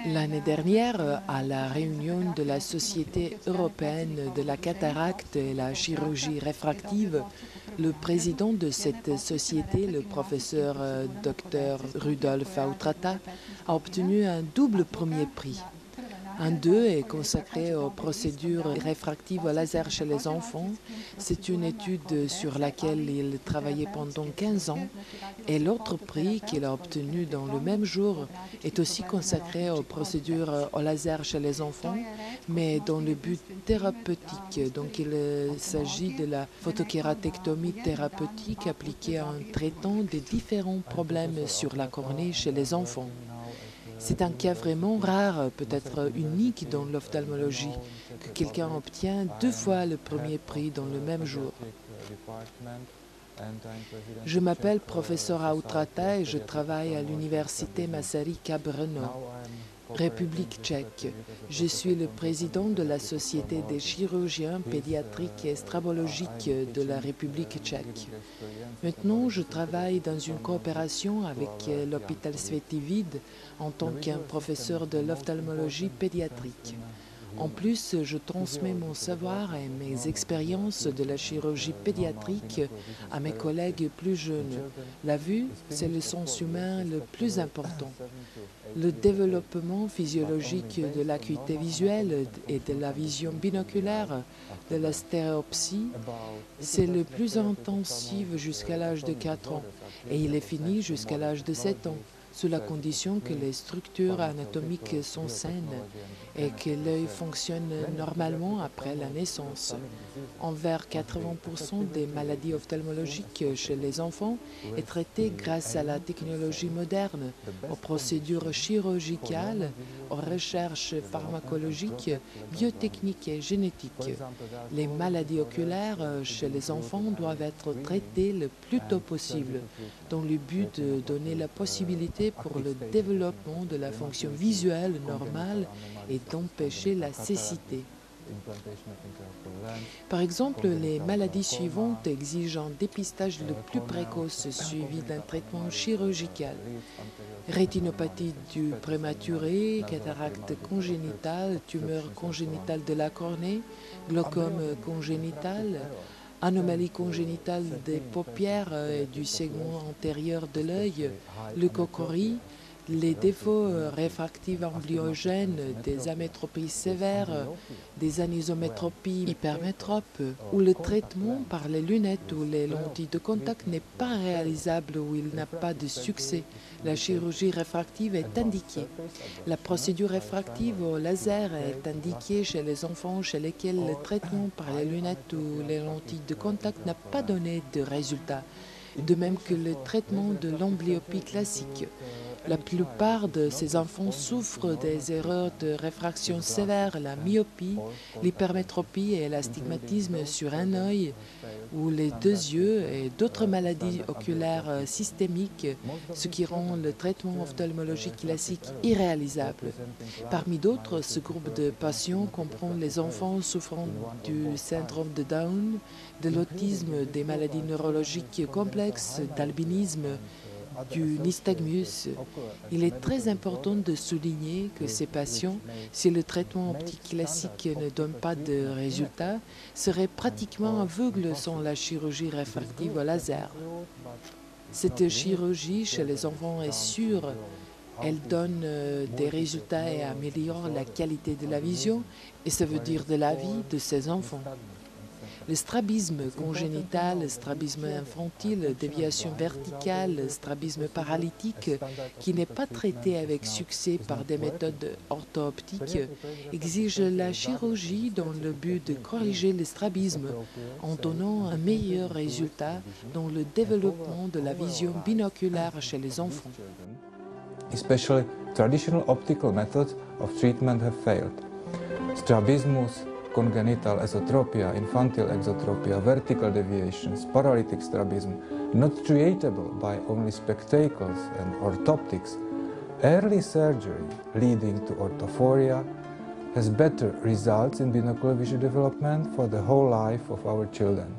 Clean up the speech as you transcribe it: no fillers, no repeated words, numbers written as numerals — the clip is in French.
L'année dernière, à la réunion de la Société européenne de la cataracte et la chirurgie réfractive, le président de cette société, le professeur Dr Rudolf Autrata, a obtenu un double premier prix. Un d'eux est consacré aux procédures réfractives au laser chez les enfants. C'est une étude sur laquelle il travaillait pendant 15 ans. Et l'autre prix qu'il a obtenu dans le même jour est aussi consacré aux procédures au laser chez les enfants, mais dans le but thérapeutique. Donc il s'agit de la photokératectomie thérapeutique appliquée en traitant des différents problèmes sur la cornée chez les enfants. C'est un cas vraiment rare, peut-être unique dans l'ophtalmologie, que quelqu'un obtient 2 fois le premier prix dans le même jour. Je m'appelle professeur Autrata et je travaille à l'université Masaryka Brno, République tchèque. Je suis le président de la Société des chirurgiens pédiatriques et strabologiques de la République tchèque. Maintenant, je travaille dans une coopération avec l'hôpital Světý Vid en tant qu'un professeur de l'ophtalmologie pédiatrique. En plus, je transmets mon savoir et mes expériences de la chirurgie pédiatrique à mes collègues plus jeunes. La vue, c'est le sens humain le plus important. Le développement physiologique de l'acuité visuelle et de la vision binoculaire, de la stéréopsie, c'est le plus intensif jusqu'à l'âge de 4 ans et il est fini jusqu'à l'âge de 7 ans, sous la condition que les structures anatomiques sont saines et que l'œil fonctionne normalement après la naissance. Envers 80% des maladies ophtalmologiques chez les enfants est traitée grâce à la technologie moderne, aux procédures chirurgicales, aux recherches pharmacologiques, biotechniques et génétiques. Les maladies oculaires chez les enfants doivent être traitées le plus tôt possible, dans le but de donner la possibilité pour le développement de la fonction visuelle normale et d'empêcher la cécité. Par exemple, les maladies suivantes exigent un dépistage le plus précoce suivi d'un traitement chirurgical. Rétinopathie du prématuré, cataracte congénitale, tumeur congénitale de la cornée, glaucome congénital, anomalie congénitale des paupières et du segment antérieur de l'œil, leucocorie, les défauts réfractifs amblyogènes, des amétropies sévères, des anisométropies hypermétropes, où le traitement par les lunettes ou les lentilles de contact n'est pas réalisable ou il n'a pas de succès. La chirurgie réfractive est indiquée. La procédure réfractive au laser est indiquée chez les enfants chez lesquels le traitement par les lunettes ou les lentilles de contact n'a pas donné de résultat, de même que le traitement de l'amblyopie classique. La plupart de ces enfants souffrent des erreurs de réfraction sévères, la myopie, l'hypermétropie et l'astigmatisme sur un œil ou les 2 yeux et d'autres maladies oculaires systémiques, ce qui rend le traitement ophtalmologique classique irréalisable. Parmi d'autres, ce groupe de patients comprend les enfants souffrant du syndrome de Down, de l'autisme, des maladies neurologiques complexes, d'albinisme, du nystagmus. Il est très important de souligner que ces patients, si le traitement optique classique ne donne pas de résultat, seraient pratiquement aveugles sans la chirurgie réfractive au laser. Cette chirurgie chez les enfants est sûre. Elle donne des résultats et améliore la qualité de la vision, et ça veut dire de la vie de ces enfants. Le strabisme congénital, le strabisme infantile, déviation verticale, le strabisme paralytique, qui n'est pas traité avec succès par des méthodes ortho-optiques, exige la chirurgie dans le but de corriger le strabisme en donnant un meilleur résultat dans le développement de la vision binoculaire chez les enfants. Especially traditional optical methods of treatment have failed. Strabismus, congenital esotropia, infantile exotropia, vertical deviations, paralytic strabism, not treatable by only spectacles and orthoptics. Early surgery leading to orthophoria has better results in binocular vision development for the whole life of our children.